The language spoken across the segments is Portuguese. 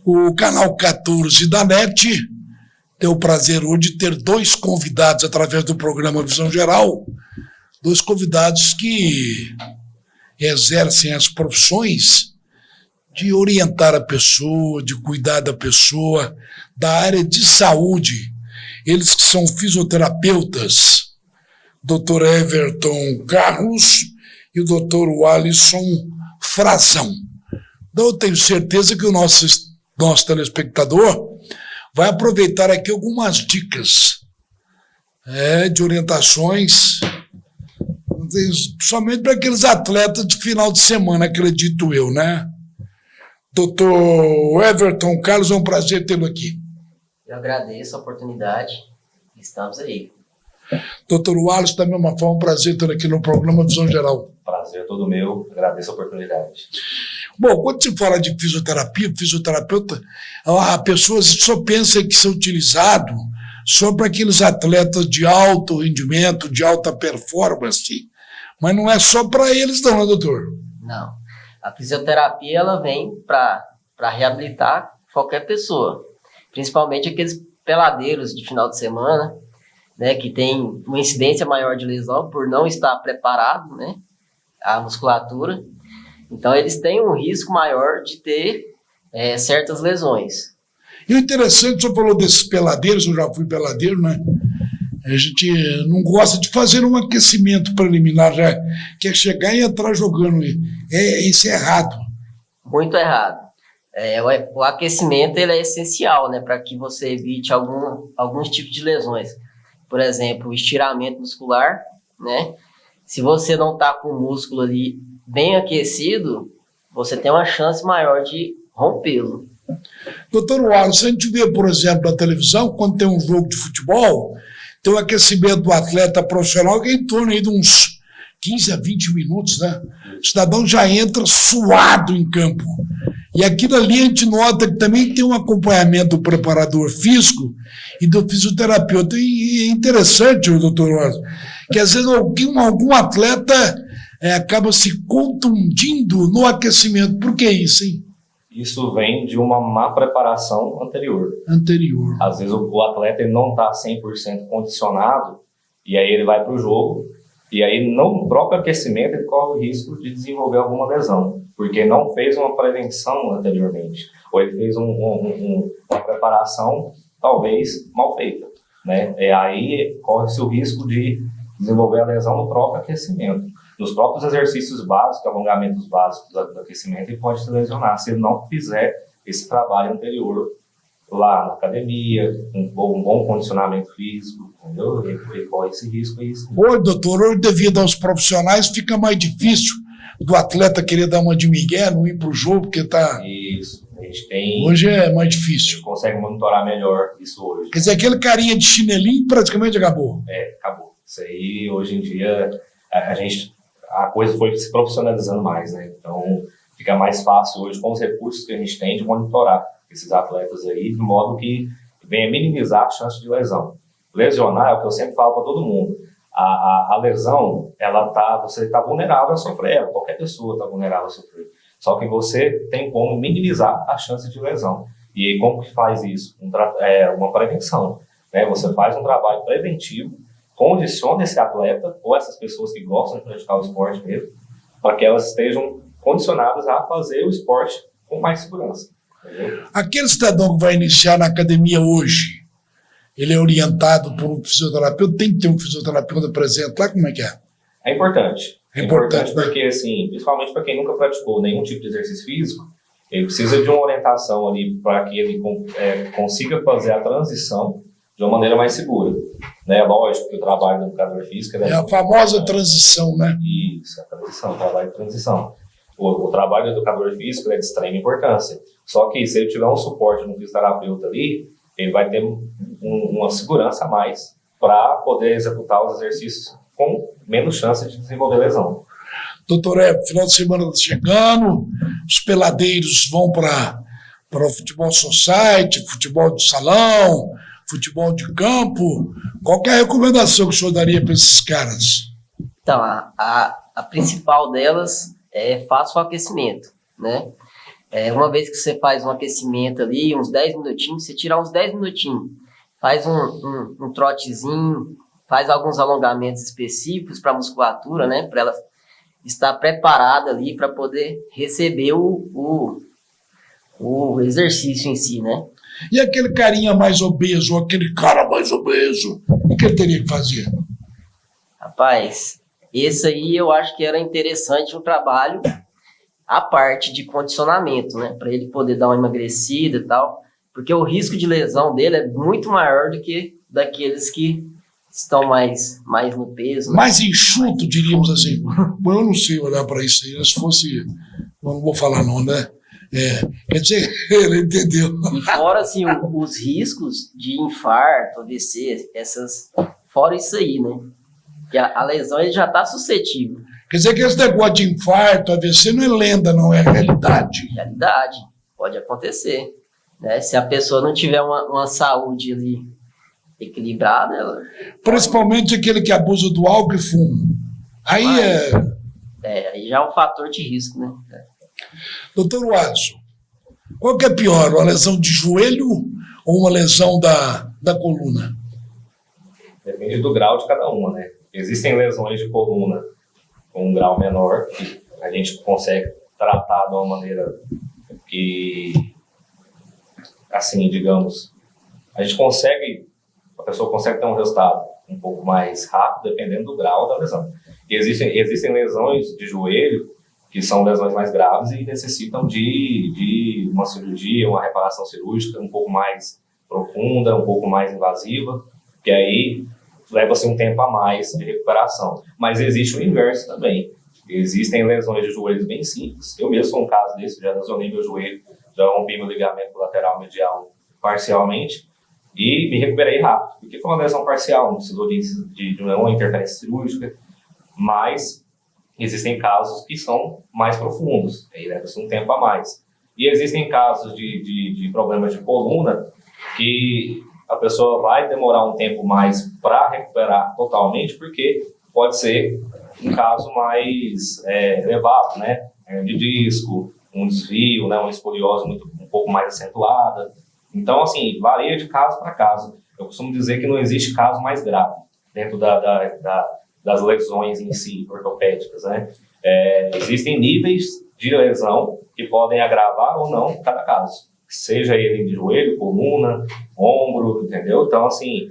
O canal 14 da NET tem o prazer hoje de ter dois convidados através do programa Visão Geral, dois convidados que exercem as profissões de orientar a pessoa, de cuidar da pessoa, da área de saúde. Eles que são fisioterapeutas, Dr. Everton Carlos e o Dr. Alisson Frazão. Então, eu tenho certeza que o nosso telespectador vai aproveitar aqui algumas dicas de orientações, somente para aqueles atletas de final de semana, acredito eu, né? Doutor Everton Carlos, é um prazer tê-lo aqui. Eu agradeço a oportunidade, estamos aí. Doutor Alisson, da mesma forma, um prazer tê-lo aqui no programa Visão Geral. Prazer todo meu, agradeço a oportunidade. Bom, quando se fala de fisioterapeuta, a pessoa só pensa que isso é utilizado só para aqueles atletas de alto rendimento, de alta performance, mas não é só para eles não, né, doutor? Não, a fisioterapia ela vem para reabilitar qualquer pessoa, principalmente aqueles peladeiros de final de semana, né, que tem uma incidência maior de lesão por não estar preparado, né, a musculatura. Então, eles têm um risco maior de ter certas lesões. E o interessante, o senhor falou desses peladeiros, eu já fui peladeiro, né? A gente não gosta de fazer um aquecimento preliminar, já quer chegar e entrar jogando. Isso é errado. Muito errado. O aquecimento ele é essencial, né, para que você evite alguns tipos de lesões. Por exemplo, o estiramento muscular, né? Se você não está com o músculo ali bem aquecido, você tem uma chance maior de rompê-lo. Doutor Wallace, a gente vê, por exemplo, na televisão, quando tem um jogo de futebol, tem um aquecimento do atleta profissional que é em torno aí de uns 15 a 20 minutos, né? O cidadão já entra suado em campo. E aquilo ali a gente nota que também tem um acompanhamento do preparador físico e do fisioterapeuta. E é interessante, doutor Wallace, que às vezes algum atleta acaba se contundindo no aquecimento. Por que isso, hein? Isso vem de uma má preparação anterior. Às vezes o atleta ele não está 100% condicionado e aí ele vai para o jogo e aí no próprio aquecimento ele corre o risco de desenvolver alguma lesão, porque não fez uma prevenção anteriormente, ou ele fez uma preparação talvez mal feita, né? E aí corre-se o risco de desenvolver a lesão no próprio aquecimento. Nos próprios exercícios básicos, alongamentos básicos do aquecimento, ele pode se lesionar se ele não fizer esse trabalho anterior lá na academia, um bom condicionamento físico, entendeu? Ele corre esse risco aí. Oi, doutor, hoje devido aos profissionais fica mais difícil do atleta querer dar uma de migué, não ir para o jogo, porque tá... Isso, a gente tem... Hoje é mais difícil. A gente consegue monitorar melhor isso hoje. Quer dizer, aquele carinha de chinelinho praticamente acabou. Acabou. Isso aí, hoje em dia, a coisa foi se profissionalizando mais, né? Então, fica mais fácil hoje com os recursos que a gente tem de monitorar esses atletas aí, de modo que venha minimizar a chance de lesão. Lesionar é o que eu sempre falo para todo mundo. A lesão, você está vulnerável a sofrer ela, qualquer pessoa está vulnerável a sofrer. Só que você tem como minimizar a chance de lesão. E aí, como que faz isso? Uma prevenção, né? Você faz um trabalho preventivo, condiciona esse atleta, ou essas pessoas que gostam de praticar o esporte mesmo, para que elas estejam condicionadas a fazer o esporte com mais segurança. Entendeu? Aquele cidadão que vai iniciar na academia hoje, ele é orientado por um fisioterapeuta, tem que ter um fisioterapeuta presente lá, como é que é? É importante. É importante porque, assim, principalmente para quem nunca praticou nenhum tipo de exercício físico, ele precisa de uma orientação ali para que ele consiga fazer a transição de uma maneira mais segura, né? Lógico que o trabalho do educador físico... É a famosa transição, né? Isso, a transição, o trabalho de transição. O trabalho do educador físico é de extrema importância. Só que se ele tiver um suporte de um fisioterapeuta ali, ele vai ter uma segurança a mais para poder executar os exercícios com menos chance de desenvolver lesão. Doutor, final de semana está chegando, os peladeiros vão para o futebol society, futebol de salão, futebol de campo. Qual que é a recomendação que o senhor daria para esses caras? Então, a principal delas é faça o aquecimento, né? Uma vez que você faz um aquecimento ali, uns 10 minutinhos, você tirar uns 10 minutinhos, faz um trotezinho, faz alguns alongamentos específicos para a musculatura, né? Para ela estar preparada ali para poder receber o exercício em si, né? E aquele carinha mais obeso, ou aquele cara mais obeso, o que ele teria que fazer? Rapaz, esse aí eu acho que era interessante um trabalho à parte de condicionamento, né? Para ele poder dar uma emagrecida e tal, porque o risco de lesão dele é muito maior do que daqueles que estão mais no peso. Né? Mais enxuto, diríamos assim. Bom, eu não sei olhar para isso aí, se fosse... Não vou falar não, né? Quer dizer, ele entendeu. E fora, assim, os riscos de infarto, AVC, fora isso aí, né? Que a lesão ele já está suscetível. Quer dizer que esse negócio de infarto, AVC, não é lenda, não, é realidade. Realidade, pode acontecer. Né? Se a pessoa não tiver uma saúde ali equilibrada... Principalmente aquele que abusa do álcool e fumo. Aí aí já é um fator de risco, né? Doutor Watson, qual que é pior, uma lesão de joelho ou uma lesão da coluna? Depende do grau de cada uma, né? Existem lesões de coluna com um grau menor, que a gente consegue tratar de uma maneira que, assim, digamos, a pessoa consegue ter um resultado um pouco mais rápido, dependendo do grau da lesão. E existem lesões de joelho que são lesões mais graves e necessitam de uma cirurgia, uma reparação cirúrgica um pouco mais profunda, um pouco mais invasiva, que aí leva-se um tempo a mais de recuperação. Mas existe o inverso também. Existem lesões de joelhos bem simples. Eu mesmo sou um caso desse, já lesionei meu joelho, já rompi meu ligamento lateral medial parcialmente e me recuperei rápido, porque foi uma lesão parcial, não precisou de uma interferência cirúrgica, mas existem casos que são mais profundos, aí leva-se um tempo a mais. E existem casos de problemas de coluna que a pessoa vai demorar um tempo mais para recuperar totalmente, porque pode ser um caso mais elevado, né? De disco, um desvio, né? Uma escoliose um pouco mais acentuada. Então, assim, varia de caso para caso. Eu costumo dizer que não existe caso mais grave dentro das lesões em si, ortopédicas, né? Existem níveis de lesão que podem agravar ou não cada caso, seja ele de joelho, coluna, ombro, entendeu? Então, assim,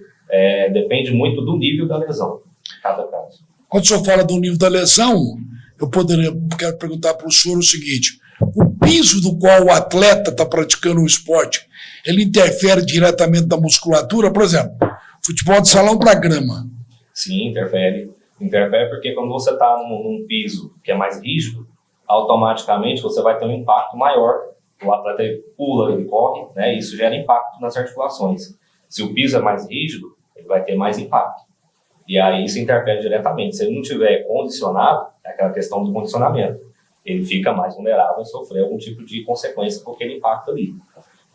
depende muito do nível da lesão, cada caso. Quando o senhor fala do nível da lesão, quero perguntar para o senhor o seguinte: o piso do qual o atleta está praticando o esporte, ele interfere diretamente na musculatura? Por exemplo, futebol de salão para grama. Sim, interfere. Interfere porque quando você está num piso que é mais rígido, automaticamente você vai ter um impacto maior. O atleta pula, ele corre, né? Isso gera impacto nas articulações. Se o piso é mais rígido, ele vai ter mais impacto. E aí isso interfere diretamente. Se ele não tiver condicionado, é aquela questão do condicionamento, ele fica mais vulnerável a sofrer algum tipo de consequência com aquele impacto ali.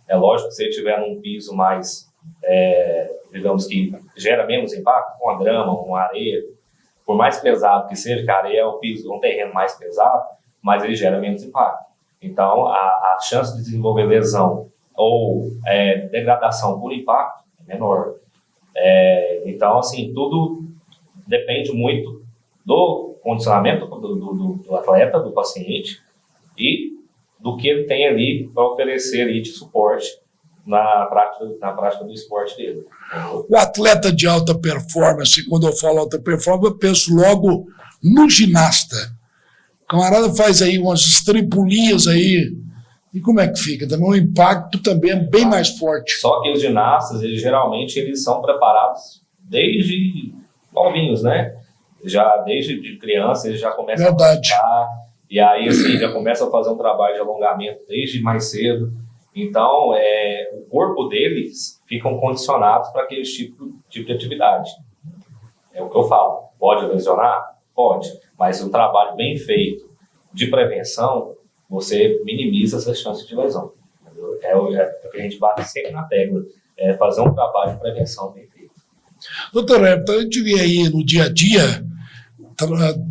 É lógico que se ele estiver num piso mais, digamos que gera menos impacto, com a grama, com a areia, por mais pesado que seja, que a areia é um terreno mais pesado, mas ele gera menos impacto. Então, a chance de desenvolver lesão ou degradação por impacto é menor. Então, assim, tudo depende muito do condicionamento do atleta, do paciente, e do que ele tem ali para oferecer ali de suporte na prática do esporte dele. O atleta de alta performance, quando eu falo alta performance, eu penso logo no ginasta. O camarada faz aí umas estripulias aí, e como é que fica? Também o impacto também é bem mais forte. Só que os ginastas, geralmente, eles são preparados desde novinhos, né? Já desde de criança, eles já começam a praticar, e aí, assim, já começam a fazer um trabalho de alongamento desde mais cedo. Então, o corpo deles ficam condicionados para aquele tipo de atividade. É o que eu falo. Pode lesionar? Pode. Mas um trabalho bem feito de prevenção, você minimiza essas chances de lesão. É o que a gente bate sempre na tecla. É fazer um trabalho de prevenção bem feito. Doutor, a gente vê aí no dia a dia,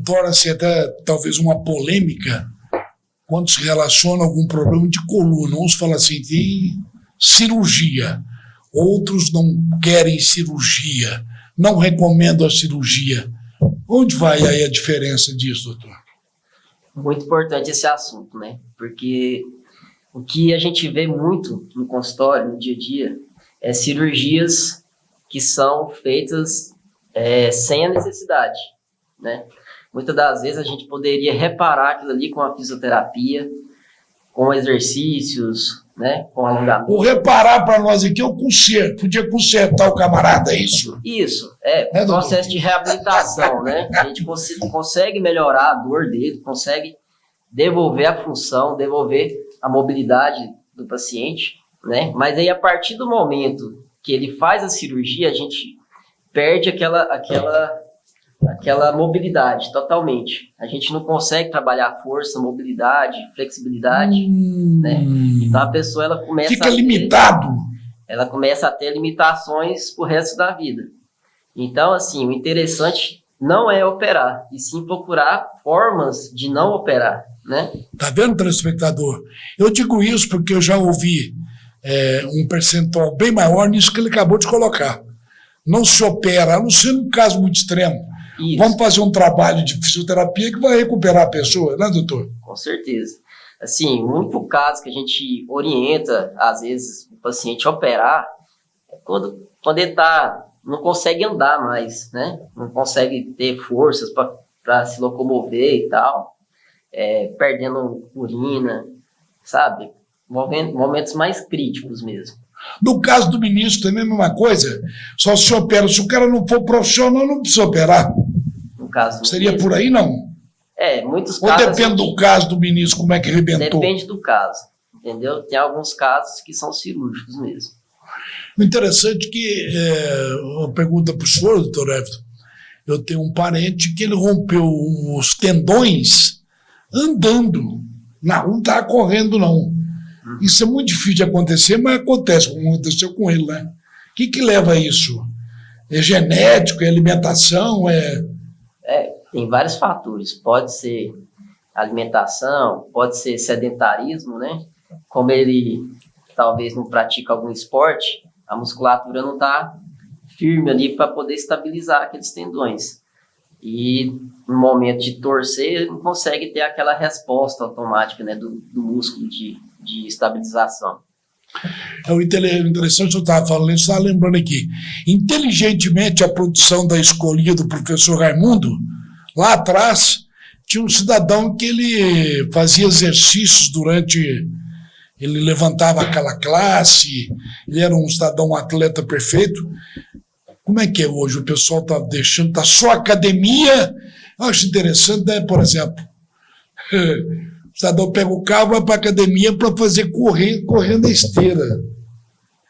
torna-se até talvez uma polêmica, quando se relaciona a algum problema de coluna. Uns falam assim, tem cirurgia, outros não querem cirurgia, não recomendam a cirurgia. Onde vai aí a diferença disso, doutor? Muito importante esse assunto, né? Porque o que a gente vê muito no consultório, no dia a dia, é cirurgias que são feitas sem a necessidade, né? Muitas das vezes a gente poderia reparar aquilo ali com a fisioterapia, com exercícios, né? Com alongamento. O reparar para nós aqui é o conserto. Podia consertar o camarada, é isso? Isso, um processo de reabilitação, né? A gente consegue melhorar a dor dele, consegue devolver a função, devolver a mobilidade do paciente, né? Mas aí, a partir do momento que ele faz a cirurgia, a gente perde aquela mobilidade totalmente. A gente não consegue trabalhar força, mobilidade, flexibilidade, né? Então a pessoa ela começa fica limitado. Ela começa a ter limitações pro resto da vida. Então, assim, o interessante não é operar, e sim procurar formas de não operar, né? Tá vendo, telespectador? Eu digo isso porque eu já ouvi um percentual bem maior nisso que ele acabou de colocar. Não se opera, a não ser num caso muito extremo. Isso. Vamos fazer um trabalho de fisioterapia que vai recuperar a pessoa, né, doutor? Com certeza. Assim, o único caso que a gente orienta, às vezes, o paciente a operar é quando ele não consegue andar mais, né? Não consegue ter forças para se locomover e tal, perdendo urina, sabe? Momentos mais críticos mesmo. No caso do ministro também é a mesma coisa, só se opera. Se o cara não for profissional, não precisa operar. No caso do seria ministro, por aí, não? Muitos ou casos... Ou depende do caso do ministro, como é que arrebentou? Depende do caso, entendeu? Tem alguns casos que são cirúrgicos mesmo. O interessante é que, uma pergunta para o senhor, doutor Everton, eu tenho um parente que ele rompeu os tendões andando, não estava correndo, não. Isso é muito difícil de acontecer, mas acontece, como aconteceu com ele, né? O que leva a isso? É genético, é alimentação, tem vários fatores. Pode ser alimentação, pode ser sedentarismo, né? Como ele talvez não pratica algum esporte, a musculatura não está firme ali para poder estabilizar aqueles tendões. E no momento de torcer, ele não consegue ter aquela resposta automática, né, do músculo de estabilização. O interessante que eu estava falando, eu estava lembrando aqui. Inteligentemente, a produção da escolinha do professor Raimundo, lá atrás, tinha um cidadão que ele fazia exercícios durante... Ele levantava aquela classe, ele era um cidadão, um atleta perfeito. Como é que é hoje? O pessoal está deixando, está só academia. Eu acho interessante, né? Por exemplo, o cidadão pega o carro, vai para a academia para fazer correndo a esteira.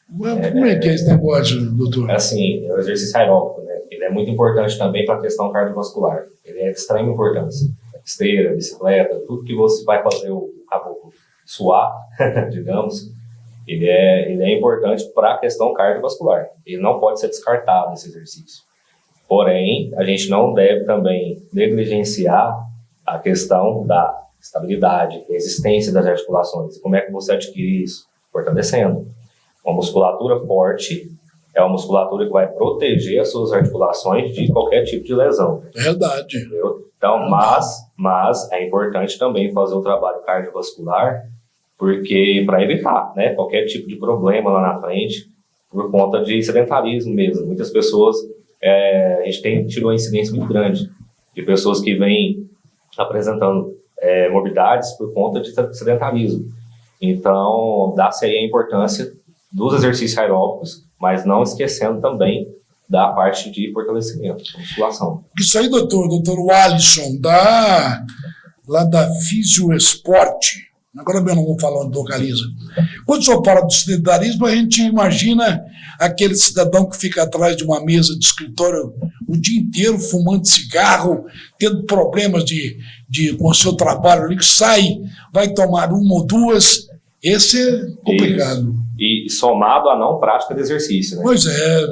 Como é que é esse negócio, doutor? Assim, o exercício aeróbico, né? Ele é muito importante também para a questão cardiovascular. Ele é de extrema importância. Esteira, bicicleta, tudo que você vai fazer o caboclo suar, digamos, ele é importante para a questão cardiovascular. Ele não pode ser descartado, esse exercício. Porém, a gente não deve também negligenciar a questão da estabilidade, resistência das articulações. Como é que você adquire isso? Fortalecendo. Uma musculatura forte é uma musculatura que vai proteger as suas articulações de qualquer tipo de lesão. Verdade. Entendeu? Então, mas é importante também fazer o trabalho cardiovascular, porque para evitar, né, qualquer tipo de problema lá na frente, por conta de sedentarismo mesmo. Muitas pessoas, a gente tem tido uma incidência muito grande de pessoas que vêm apresentando morbidades por conta de sedentarismo. Então, dá-se aí a importância dos exercícios aeróbicos, mas não esquecendo também da parte de fortalecimento, musculação. Isso aí, doutor Alisson, lá da Fisioesporte. Agora eu não vou falar onde localiza. Quando o senhor fala do sedentarismo, a gente imagina aquele cidadão que fica atrás de uma mesa de escritório o dia inteiro fumando cigarro, tendo problemas com o seu trabalho ali, que sai, vai tomar uma ou duas. Esse é complicado. E somado à não prática de exercício, né? Pois é.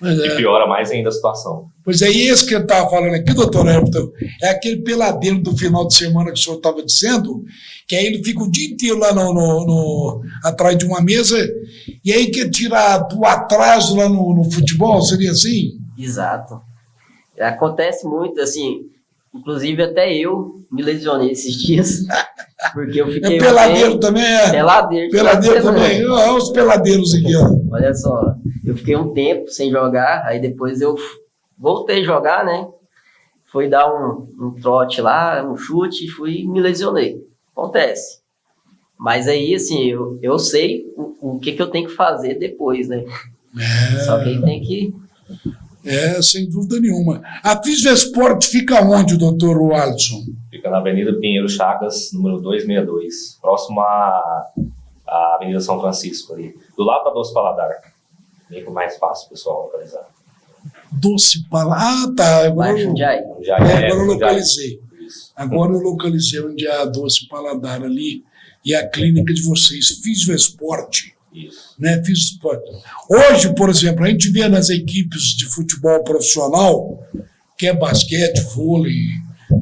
E piora mais ainda a situação. Pois é, esse que ele estava falando aqui, doutor Everton, é aquele peladeiro do final de semana que o senhor estava dizendo, que aí ele fica o dia inteiro lá atrás de uma mesa, e aí quer tirar do atraso lá no futebol, seria assim? Exato. Acontece muito, assim, inclusive até eu me lesionei esses dias, porque eu fiquei... É peladeiro também, é? Peladeiro. Peladeiro também, olha os peladeiros aqui, ó. Olha só, eu fiquei um tempo sem jogar, aí depois eu voltei a jogar, né? Fui dar um trote lá, um chute, e me lesionei. Acontece. Mas aí, assim, eu sei o que eu tenho que fazer depois, né? Só que aí tem que... Sem dúvida nenhuma. A Fisvesporte fica onde, doutor Alisson? Fica na Avenida Pinheiro Chagas, número 262, próximo à Avenida São Francisco, ali. Do lado da Doce Paladar. Bem mais fácil, pessoal, localizar. Doce Paladar. Ah, tá. Agora eu localizei. Agora eu localizei onde é a Doce Paladar ali e a clínica de vocês, Fisvesporte. Isso. Né, Fisvesporte. Hoje, por exemplo, a gente vê nas equipes de futebol profissional, que é basquete, vôlei,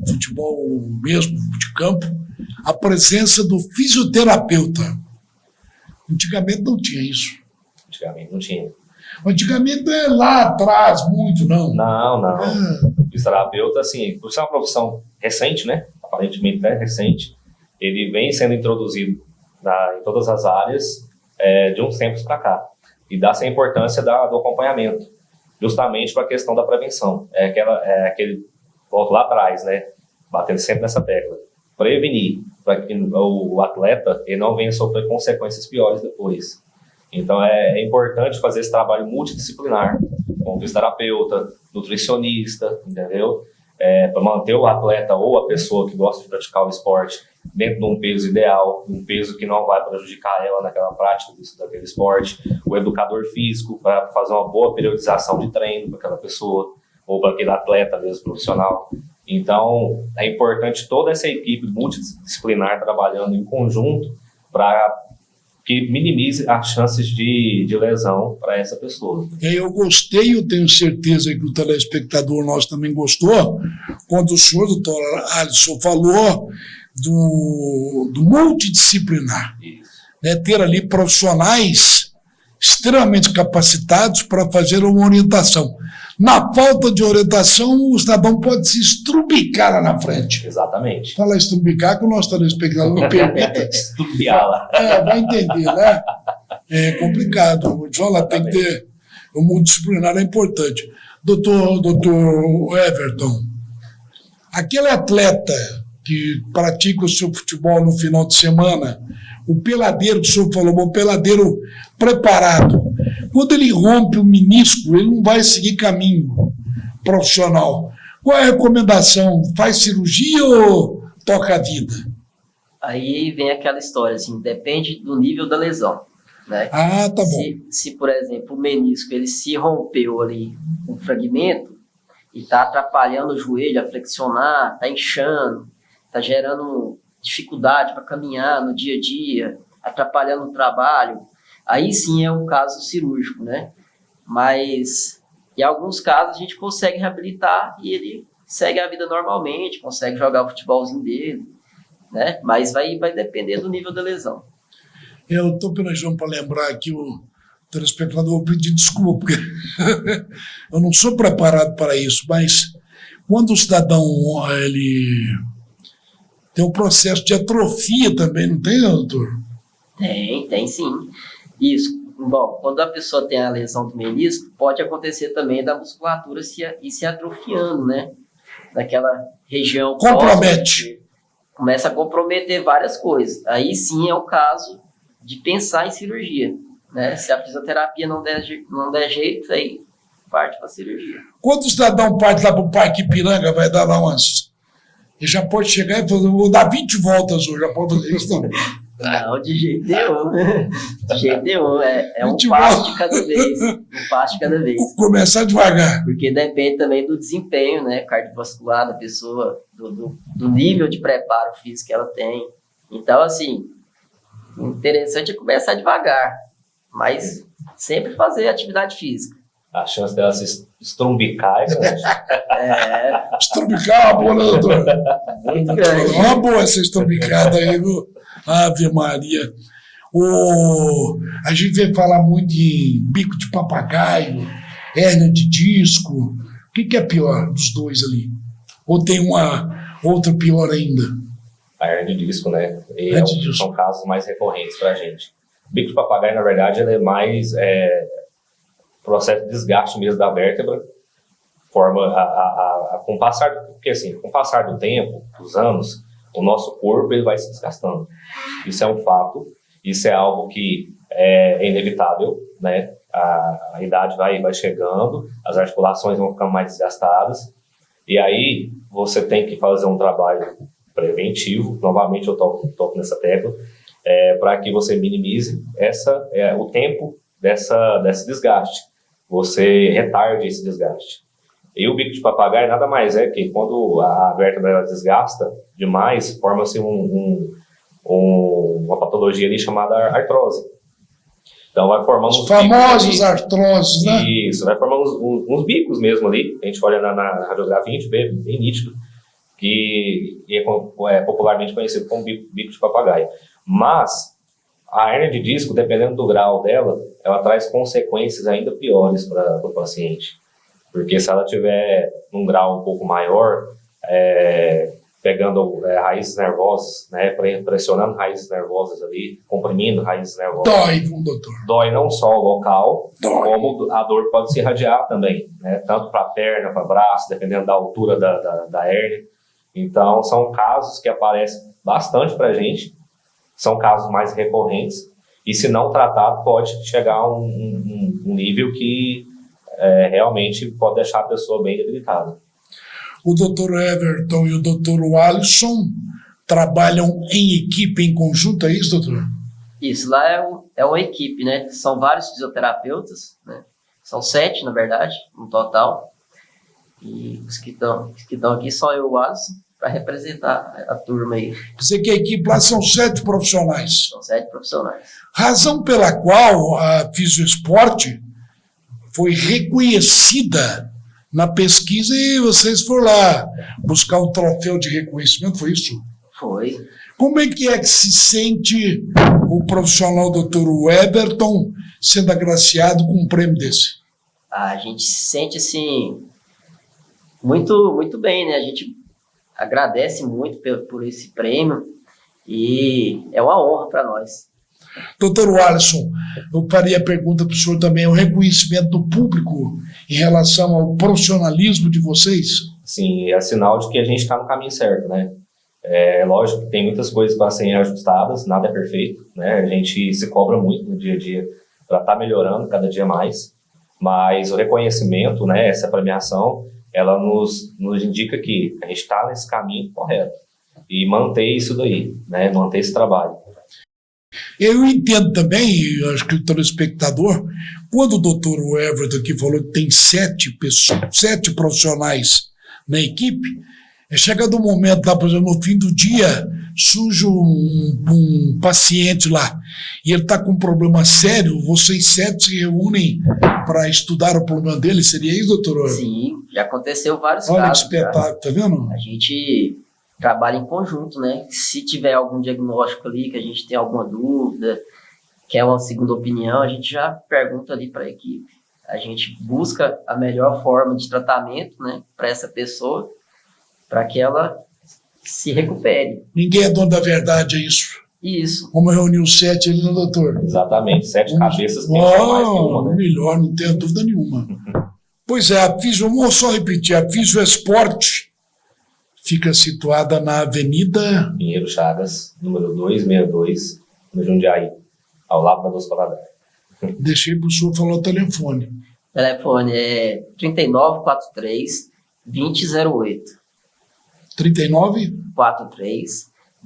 futebol mesmo de campo, a presença do fisioterapeuta. Antigamente não tinha isso. Antigamente não tinha. Antigamente é lá atrás, muito, não. Não. O fisioterapeuta, assim, por ser uma profissão recente, né? Aparentemente é recente, ele vem sendo introduzido em todas as áreas de uns tempos para cá. E dá-se a importância do acompanhamento, justamente para a questão da prevenção. Aquele, volto lá atrás, né? Batendo sempre nessa tecla. Prevenir, para que o atleta ele não venha sofrer consequências piores depois. Então é importante fazer esse trabalho multidisciplinar, com o fisioterapeuta, nutricionista, entendeu? Para manter o atleta ou a pessoa que gosta de praticar o esporte dentro de um peso ideal, um peso que não vai prejudicar ela naquela prática daquele esporte. O educador físico para fazer uma boa periodização de treino para aquela pessoa, ou para aquele atleta mesmo profissional. Então é importante toda essa equipe multidisciplinar trabalhando em conjunto para que minimize as chances de lesão para essa pessoa. Eu gostei, eu tenho certeza que o telespectador nosso também gostou, quando o senhor, doutor Alisson, falou do multidisciplinar. Né, ter ali profissionais extremamente capacitados para fazer uma orientação. Na falta de orientação, o cidadão pode se estrubicar lá na frente. Exatamente. Fala estrubicar que o nosso telespectador não permita. Estrubiá-la. Vai entender, né? É complicado. Vou te falar, tem que ter... O multidisciplinar é importante. Doutor Everton, aquele atleta que pratica o seu futebol no final de semana, o peladeiro que o senhor falou, o peladeiro preparado, quando ele rompe o menisco, ele não vai seguir caminho profissional. Qual é a recomendação? Faz cirurgia ou toca a vida? Aí vem aquela história, assim, depende do nível da lesão, né? Ah, tá bom. Se por exemplo, o menisco ele se rompeu ali, um fragmento, e está atrapalhando o joelho a flexionar, está inchando, está gerando dificuldade para caminhar no dia a dia, atrapalhando o trabalho, aí sim é um caso cirúrgico, né? Mas em alguns casos a gente consegue reabilitar e ele segue a vida normalmente, consegue jogar o futebolzinho dele, né? Mas vai depender do nível da lesão. Eu estou planejando para lembrar aqui o telespectador, vou pedir desculpa, porque eu não sou preparado para isso, mas quando o cidadão ele tem um processo de atrofia também, não tem, doutor? Tem sim. Isso. Bom, quando a pessoa tem a lesão do menisco, pode acontecer também da musculatura se atrofiando, né? Naquela região. Compromete. Começa a comprometer várias coisas. Aí sim é o caso de pensar em cirurgia, né? Se a fisioterapia não der jeito, aí parte para a cirurgia. Quando o cidadão parte lá para o Parque Ipiranga, vai dar lá umas... Ele já pode chegar e falar, vou dar 20 voltas hoje, já pode fazer isso também. Não, de jeito nenhum. De jeito nenhum. É um passo de cada vez. Um passo de cada vez. Começar devagar. Porque depende também do desempenho, né, cardiovascular da pessoa, do nível de preparo físico que ela tem. Então, assim, o interessante é começar devagar, mas sempre fazer atividade física. a chance dela se estrumbicar é grande. Estrumbicar é uma boa, né, doutor? Muito grande. Uma boa essa estrumbicada aí, viu? Ave Maria. A gente vê falar muito de bico de papagaio, hérnia de disco. O que é pior dos dois ali? Ou tem uma outra pior ainda? A hérnia de disco, né? São casos mais recorrentes para a gente. Bico de papagaio, na verdade, ele é mais processo de desgaste mesmo da vértebra, forma com o passar, porque assim, com o passar do tempo, dos anos, o nosso corpo ele vai se desgastando. Isso é um fato, isso é algo que é inevitável, né? A idade vai chegando, as articulações vão ficando mais desgastadas, e aí você tem que fazer um trabalho preventivo, novamente eu toco nessa tecla, para que você minimize o tempo desse desgaste. Você retarde esse desgaste. E o bico de papagaio nada mais é que quando a vértebra desgasta demais, forma-se uma patologia ali chamada artrose. Então vai formando os famosos artroses, né? Isso, vai formando uns bicos mesmo ali. A gente olha na radiografia, a gente vê bem nítido, que é popularmente conhecido como bico de papagaio. Mas a hérnia de disco, dependendo do grau dela, ela traz consequências ainda piores para o paciente. Porque se ela tiver num grau um pouco maior, pegando raízes nervosas, né, pressionando raízes nervosas ali, comprimindo raízes nervosas. Dói, doutor. Dói não só o local, como a dor pode se irradiar também, né, tanto para a perna, para o braço, dependendo da altura da hérnia. Então, são casos que aparecem bastante para a gente, são casos mais recorrentes, e se não tratado, pode chegar a um nível que realmente pode deixar a pessoa bem debilitada. O Dr. Everton e o Dr. Alisson trabalham em equipe, em conjunto, é isso, doutor? Isso, lá é uma equipe, né? São vários fisioterapeutas, né? São 7, na verdade, no total. E os que estão aqui, só eu e o Alisson, para representar a turma aí. Quer dizer que a equipe lá são 7 profissionais. São 7 profissionais. Razão pela qual a Fisioesporte foi reconhecida na pesquisa e vocês foram lá buscar o troféu de reconhecimento, foi isso? Foi. Como é que se sente o profissional Dr. Everton sendo agraciado com um prêmio desse? A gente se sente, assim, muito, muito bem, né? A gente agradece muito por esse prêmio e é uma honra para nós. Doutor Alisson, eu faria a pergunta para o senhor também, o reconhecimento do público em relação ao profissionalismo de vocês? Sim, é sinal de que a gente está no caminho certo, né? Lógico que tem muitas coisas para serem ajustadas, nada é perfeito, né? A gente se cobra muito no dia a dia para estar melhorando cada dia mais, mas o reconhecimento, né, essa premiação, ela nos indica que a gente está nesse caminho correto e manter isso daí, né? Manter esse trabalho. Eu entendo também, acho que o telespectador, quando o doutor Everton aqui falou que tem 7 profissionais na equipe, chega do momento lá, por exemplo, no fim do dia, surge um paciente lá, e ele está com um problema sério, vocês 7 se reúnem para estudar o problema dele, seria isso, doutor? Sim, já aconteceu vários casos. Olha que espetáculo, tá vendo? A gente trabalha em conjunto, né? Se tiver algum diagnóstico ali, que a gente tem alguma dúvida, quer uma segunda opinião, a gente já pergunta ali para a equipe. A gente busca a melhor forma de tratamento, né, para essa pessoa, para que ela se recupere. Ninguém é dono da verdade, é isso? Isso. Vamos reunir os 7 ali, né, doutor? Exatamente, 7 cabeças pensam mais que uma, né? Melhor, não tenho dúvida nenhuma. Pois é, vamos só repetir, a Fisioesporte fica situada na Avenida Pinheiro Chagas, número 262, no Jundiaí, ao lado da Doce Paladar. Deixei para o senhor falar o telefone. O telefone é 3943-2008. 39?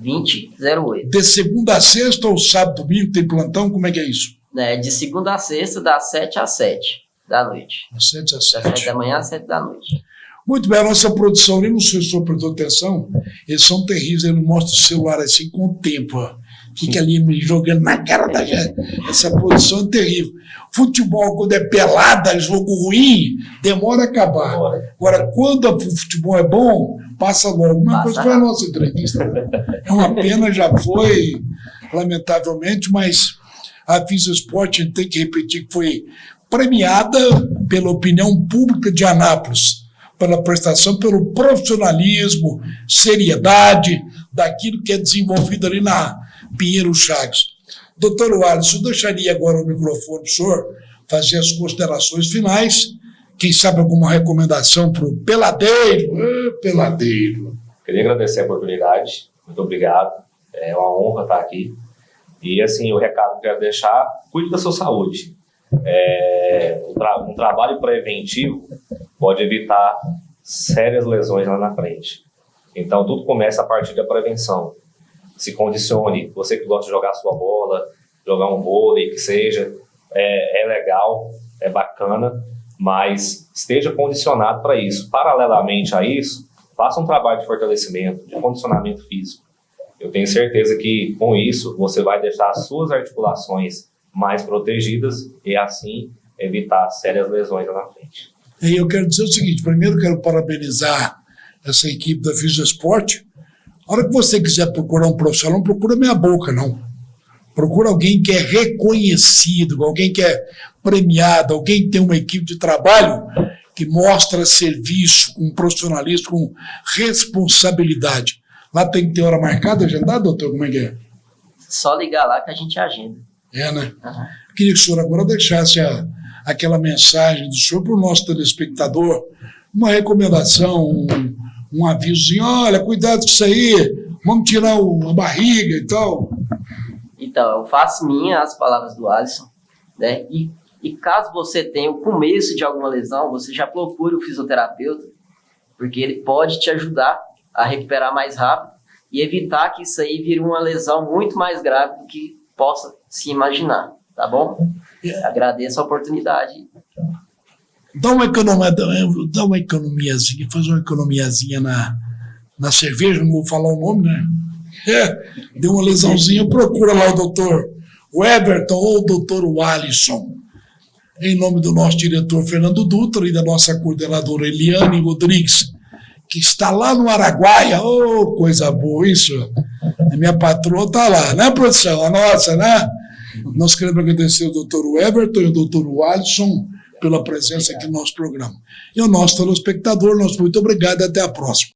43-2008. De segunda a sexta ou sábado, domingo, tem plantão? Como é que é isso? De segunda a sexta, das 7 às 7 da noite. Das 7 às 7. Das 7 da manhã às 7 da noite. Muito bem, a nossa produção, nem não sei se o senhor prestou atenção, eles são terríveis, ele mostra o celular assim com o tempo. Ó. fica ali me jogando na cara da gente. Essa posição é terrível. Futebol, quando é pelada, jogo ruim, demora a acabar. Agora, quando o futebol é bom, passa logo. Uma coisa foi a nossa entrevista. É uma pena, já foi, lamentavelmente, mas a Visa Esporte, a gente tem que repetir que foi premiada pela opinião pública de Anápolis, pela prestação, pelo profissionalismo, seriedade daquilo que é desenvolvido ali na Pinheiro Chagas. Doutor Alisson, eu deixaria agora o microfone para o senhor fazer as considerações finais, quem sabe alguma recomendação para o Peladeiro. Peladeiro. Queria agradecer a oportunidade, muito obrigado, é uma honra estar aqui. E assim, o recado que eu quero deixar, cuide da sua saúde. Um trabalho preventivo pode evitar sérias lesões lá na frente. Então, tudo começa a partir da prevenção. Se condicione, você que gosta de jogar sua bola, jogar um vôlei, que seja, é legal, é bacana, mas esteja condicionado para isso. Paralelamente a isso, faça um trabalho de fortalecimento, de condicionamento físico. Eu tenho certeza que, com isso, você vai deixar as suas articulações mais protegidas e, assim, evitar sérias lesões lá na frente. E eu quero dizer o seguinte, primeiro quero parabenizar essa equipe da Visa Esporte. A hora que você quiser procurar um profissional, não procura meia boca, não. Procura alguém que é reconhecido, alguém que é premiado, alguém que tem uma equipe de trabalho que mostra serviço, com profissionalismo, com responsabilidade. Lá tem que ter hora marcada, agendada, doutor? Como é que é? Só ligar lá que a gente agenda. É, né? Queria que o senhor agora deixasse aquela mensagem do senhor para o nosso telespectador, uma recomendação, um avisozinho, olha, cuidado com isso aí, vamos tirar a barriga e tal. Então, eu faço minha as palavras do Alisson, né? E caso você tenha o começo de alguma lesão, você já procure o fisioterapeuta, porque ele pode te ajudar a recuperar mais rápido e evitar que isso aí vire uma lesão muito mais grave do que possa se imaginar, tá bom? Agradeço a oportunidade. Dá uma economiazinha, faz uma economiazinha na cerveja, não vou falar o nome, né? Deu uma lesãozinha, procura lá o doutor Everton ou o doutor Alisson. Em nome do nosso diretor Fernando Dutra e da nossa coordenadora Eliane Rodrigues, que está lá no Araguaia. Oh, coisa boa isso. A minha patroa está lá, né, produção? A nossa, né? Nós queremos agradecer ao doutor Everton e ao doutor Alisson pela presença aqui no nosso programa. E ao nosso telespectador, nosso muito obrigado e até a próxima.